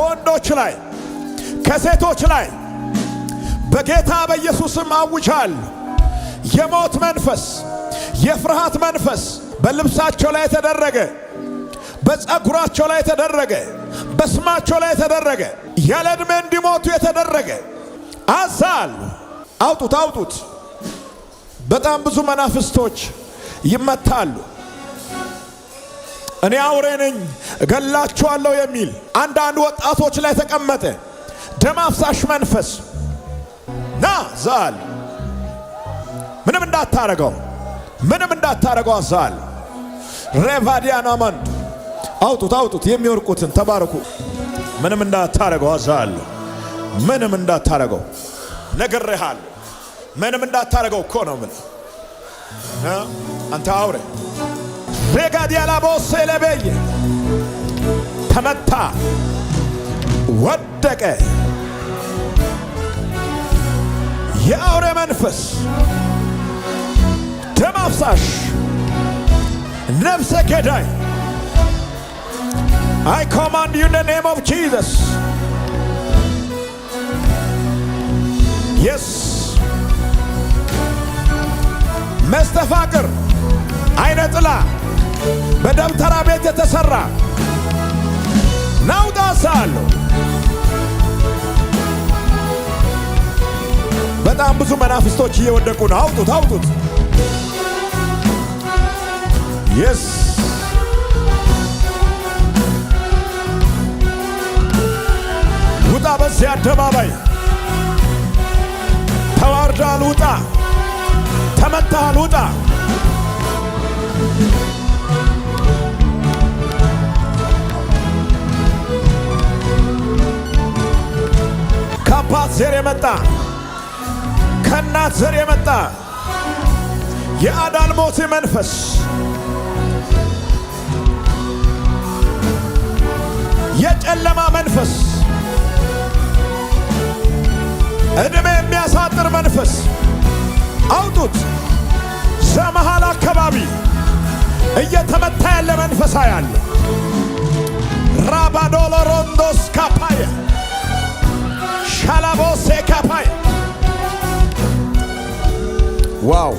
ከወንዶች ላይ ከሴቶች ላይ በጌታ በኢየሱስም አውጃለሁ። የሞት መንፈስ፣ የፍርሃት መንፈስ በልብሳቸው ላይ ተደረገ፣ በፀጉራቸው ላይ ተደረገ፣ በስማቸው ላይ ተደረገ፣ ያለ ዕድሜ እንዲሞቱ የተደረገ አዛል አውጡት፣ አውጡት። በጣም ብዙ መናፍስቶች ይመታሉ። እኔ አውሬ ነኝ እገላችኋለሁ የሚል አንዳንድ ወጣቶች ላይ ተቀመጠ ደም አፍሳሽ መንፈስ ና ዛል ምንም እንዳታረገው፣ ምንም እንዳታረገው አዛል ሬቫዲያና ማንድ አውጡት፣ አውጡት። የሚወርቁትን ተባረኩ። ምንም እንዳታረገው አዛል ምንም እንዳታረገው ነግሬሃለሁ። ምንም እንዳታረገው እኮ ነው። ምን አንተ አውሬ ሬጋዲያላ ቦሴ ለበየ ተመታ፣ ወደቀ። የአውሬ መንፈስ ደም አፍሳሽ ነፍሰ ገዳይ I command you in the name of Jesus. Yes. መስተፋቅር አይነ ጥላ በደብተራ ቤት የተሰራ ናውጣሳለሁ። በጣም ብዙ መናፍስቶች እየወደቁ ነው። አውጡት፣ አውጡት። Yes. ውጣ በዚህ አደባባይ ተዋርዳል። ውጣ፣ ተመታሃል። ውጣ። ከአባት ዘር የመጣ ከእናት ዘር የመጣ የአዳልሞት መንፈስ የጨለማ መንፈስ ዕድሜ የሚያሳጥር መንፈስ አውጡት። ዘመሃል አካባቢ እየተመታ ያለ መንፈስ ያለ ራባዶሎሮንዶስ ካፓየ ሻላቦሴ ካፓየ ዋው!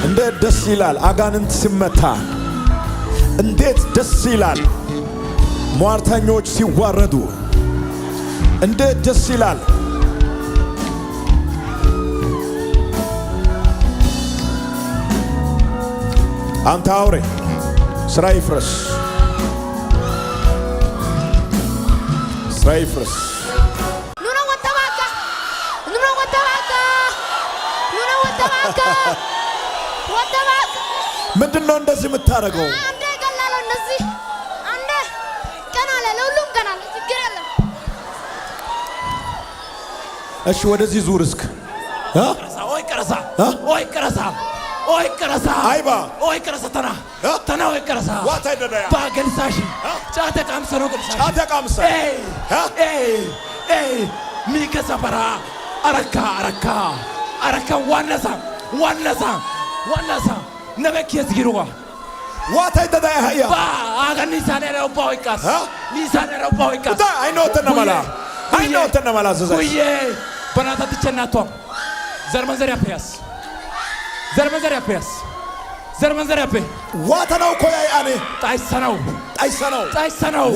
እንዴት ደስ ይላል! አጋንንት ሲመታ እንዴት ደስ ይላል! ሟርተኞች ሲዋረዱ እንዴት ደስ ይላል! አንተ አውሬ ስራ ይፍረስ፣ ስራ ይፍረስ። ምንድነው እንደዚህ የምታረገው? አንዴ ገላለው እነዚህ አንዴ ቀናለ ለሁሉም ቀናለ ችግር የለም። እሺ ወደዚህ ዙር እስክ ኦይ ቀረሳ ኦይ ቀረሳ ኦይ ቀረሳ አይባ ኦይ ቀረሳ ተና ኦይ ቀረሳ ዋታ ይደዳያ ባገልሳሽ ጫተ ቃምሰ ነው ገልሳሽ ጫተ ቃምሰ ሚከሰበራ አረካ አረካ አረካ ዋነሳ ነበክ የዝጊሩዋ ዋታ ይደዳያ ሀያ ባ አገኒ ሳኔራው ባውይቃስ ሊሳኔራው ባውይቃስ ዳ አይኖተነማላ ዘዘ ኩዬ በናታ ትቸናቷ ዘርመንዘሪያ ፒያስ ዘርመንዘሪያ ፒ ዋታ ነው ኮያ ያኔ ጣይሰነው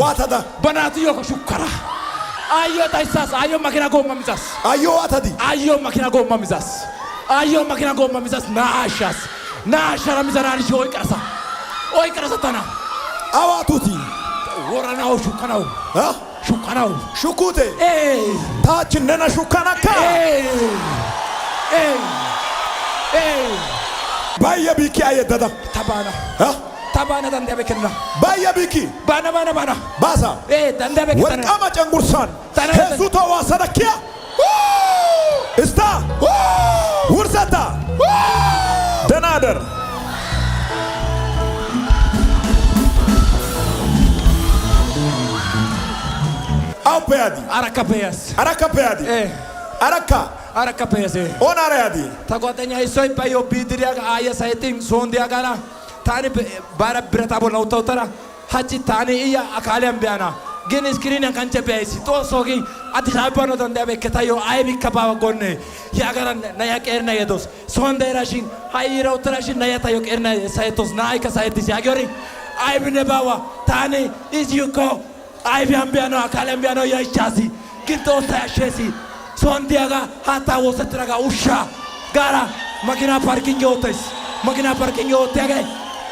ዋታ ዳ በናቱ ዮከ ሹከራ አዮ ጣይሳስ አዮ ማኪና ጎማ ሚዛስ አዮ ዋታዲ አዮ ማኪና ጎማ ሚዛስ ናሻራ ሚዛናኒ ኦይ ቀረሳ ተና አዋቱቲ ወራናው ሹከናው ሹኩቴ ታች ነና ሹካናካ ባየ ቢኪ አየደዳ ታባና ዳንዳበከና ባየ ቢኪ ባና ባሳ ዳንዳበከና ወርቃማ ጨንጉርሳን ሄሱቶ ዋሰደኪያ እስታ ውርሰታ ደናደር አውፔያዲ አራካፔያዲ አራካፔያሴ ኦናሪያዲ ተጓደኛ ይሶይ ባዮ ቢድሪያ አየ ሳይቲን ሶንዲያ ጋና ታኒ ባራ ብረታ ቦና ውተውተራ ሀጂ ታኒ እያ አካሊያን ቢያና ግን ስክሪን ካንቸ ቢያይሲ ጦሶጊ አዲስ አበባ ነው ተንዳበ ከታዮ አይቢ ከባባ ጎነ ያገራ ናያ ቀርና የዶስ ሶንደራሽን ሃይራው ትራሽን ናያ ታዮ ቀርና ሳይቶስ ናይ ከሳይቲስ ያገሪ አይብነ ባዋ ታኔ ኢዚዩኮ አይቢ አምቢያኖ አካል አምቢያኖ ያይቻሲ ግን ጦሳ ያሸሲ ሶንዲያጋ ሃታ ወሰትራጋ ኡሻ ጋራ መኪና ፓርኪንግ ወተስ መኪና ፓርኪንግ ወተገ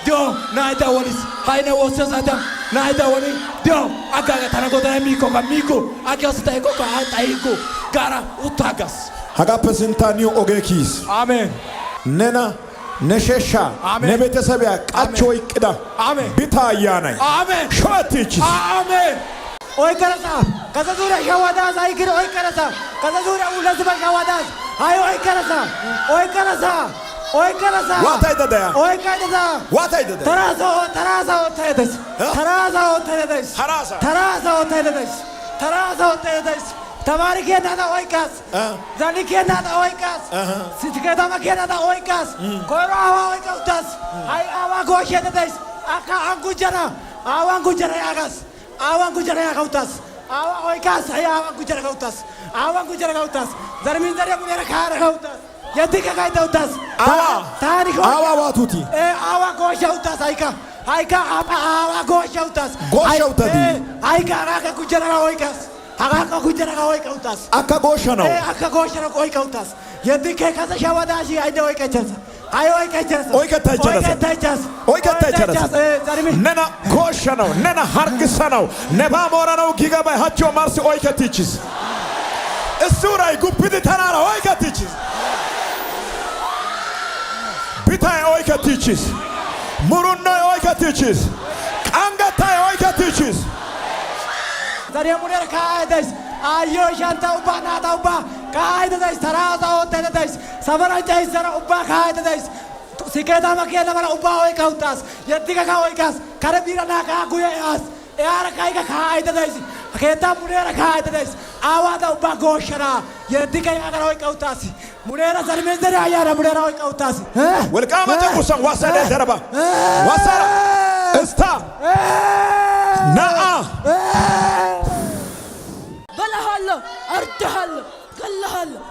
ዲዮ ናይታ ወሊስ ሃይነ ወሰሳታ ናይታ ወሊ ዲዮ አጋጋ ታናጎዳ ሚኮ ከሚኮ አኪያስ ታይኮ ታይኮ ጋራ ኡታጋስ ሀጋፐ ስንታኒዮ ኦጌኪስ አሜን ነና ነሸሻ ነቤተሰቢያ ቃቾ ይቅዳ አሜን ቢታያናይ አሜን ሾቲች አሜን ኦይ ከረሳ ከዘዙሪያ ሸዋዳስ አይግር ኦይ ከረሳ ከዘዙሪያ ውለዝበ ሸዋዳስ አይ ኦይ ከረሳ ኦይ ከረሳ ኦይ ከረሳ ዋታይ ደዳያ ኦይ ከረሳ ዋታይ ደዳያ ተራሳ ወተደስ ተራሳ ወተደስ ተማሪ ከናታ ኦይካስ ዛኒ ከናታ ኦይካስ ሲትከታ መከናታ ኦይካስ ኮራዋ ኦይካውታስ አይ አዋ ጎሸደስ አካ አንጉጀራ አዋን ጉጀራ ያጋስ አዋን ጉጀራ ያጋውታስ አዋ ኦይካስ አይ አዋን ጉጀራ ያጋውታስ አዋን ጉጀራ ያጋውታስ ዘርሚን ዘሪያ ሙኔራ ካራ ያጋውታስ የትከ ካይታውታስ ታሪክ አዋ ዋቱቲ አዋ ጎሻውታስ አይካ አዋ ጎሻውታስ ጎሻውታዲ አይካ አጋ ጉጀራ ኦይካስ አጋ ጉጀራ ኦይካውታስ አካ ጎሻ ነው አካ ጎሻ ነው ኦይካውታስ የትከ ካዛ ሸዋዳሺ አይደ ኦይካቸስ አይ ኦይካቸስ ኦይከታይቸረስ ነና ጎሻ ነው ነና ሀርግሰ ነው ነባ ሞራ ነው ጊጋባይ ሀቾ ማርሲ ኦይከቲችስ እሱራይ ጉብድ ተናራ ኦይከቲችስ ቢታይ ኦይከቲችስ ሙሩና ኦይከቲችስ ቃንገታይ ኦይከቲችስ ዘሪያ ሙኔራ ካይደስ አዮ ሻንታው ባናታው ባ ካይደስ ተራዛው ተደስ ሰበራንቻይ ዘራ ኡባ ካይደስ ሲከታ መከለ መራ ኡባ ኦይካውታስ የትከ ካኦይካስ ከረቢራና ካጉያስ ያረ ካይካ ካይደስ ከታ ሙኔራ ካይደስ አዋዳ ኡባ ጎሸራ የትከ ያገራ ኦይካውታስ ሙኔራ ዘርሜን ዘሪያ ያራ ሙኔራ ኦይካውታስ ወልቃማ ጨቁሰን ዋሳደ ደረባ ዋሳራ እስታ ናአ በላሃለሁ አርዳሃለሁ ገላሃለሁ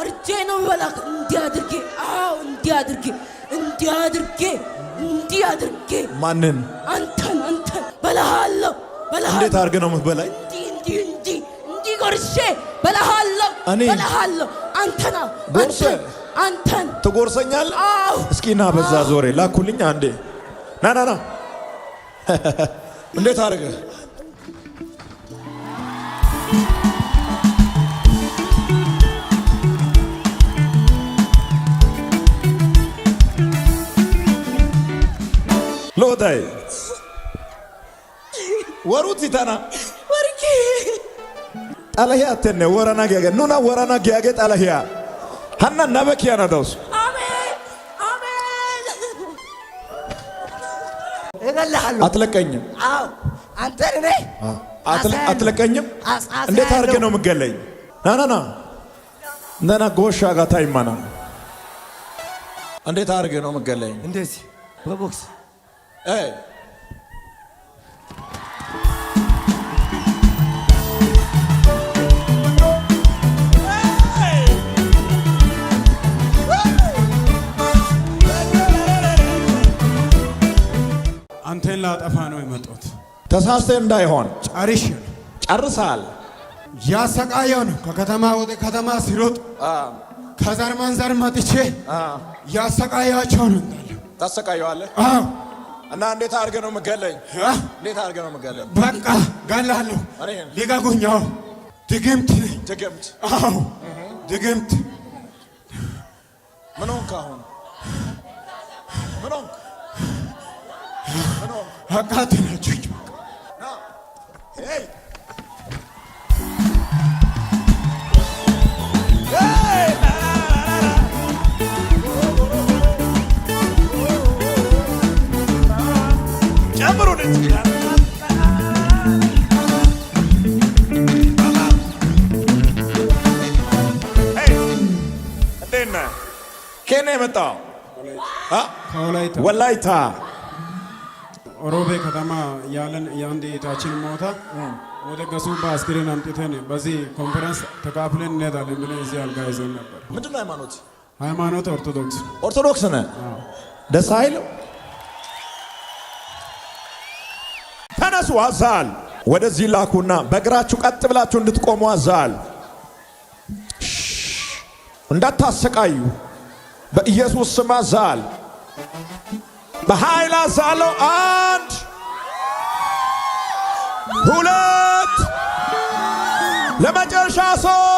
አርጄ ነው በላክ እንዲያድርጌ አዎ እንዲያድርጌ ማንን አንተን በላሃለሁ እንዴት አድርገህ ነው የምትበላኝ እንዲ ጎርሼ በላሃለሁ አንተና አንተን ትጎርሰኛለህ አዎ እስኪ ና በዛ ዞሬ ላኩልኝ አንዴ ና እንዴት አድርገህ ሎታይ ወሩት ይታና ወርቂ ጣላሂያ ተነ ወራና ገገ ኑና ወራና ገገ ጣላሂያ ሀና ናበኪያ ነው ደውስ አሜን እገላሃለሁ አትለቀኝም አዎ አንተ እኔ አትለቀኝም እንዴት አድርገህ ነው የምትገለኝ ነና ጎሻ ጋር ታይማና እንዴት አድርገህ ነው የምትገለኝ እንደዚህ በቦክስ አንተን ላጠፋ ነው የመጣሁት። ተሳስተህ እንዳይሆን ጨርሰሃል። ያሰቃየው ነው ከከተማ ወደ ከተማ ሲሮጥ ከዘር መንዘር መጥቼ ያሰቃያቸው ነው እንዳለ ታሰቃየዋለህ። እና እንዴት አድርገህ ነው የምትገለኝ? በቃ ገላለሁ። ሊቀቁኛው ድግምት አዎ ድግምት ምን ሆንክ አሁን? አቃተናችሁኝ። ከኔ የመጣው ወላይታ ኦሮቤ ከተማ ያለን የአንድ እህታችን ሞታ ወደ ገሱባ አስክሬን አምጥተን በዚህ ኮንፈረንስ ተካፍለን እንሄዳለን ብለን እዚህ አልጋ ይዘን ነበር። ምንድን ነው ሃይማኖት? ሃይማኖት ኦርቶዶክስ። ኦርቶዶክስ ነህ? ደስ አይልም? ተነሱ አዛል ወደዚህ ላኩና በእግራችሁ ቀጥ ብላችሁ እንድትቆሙ አዛል። እንዳታሰቃዩ በኢየሱስ ስም አዛል። በኃይል አዛለው። 1 2 ለመጨረሻ 3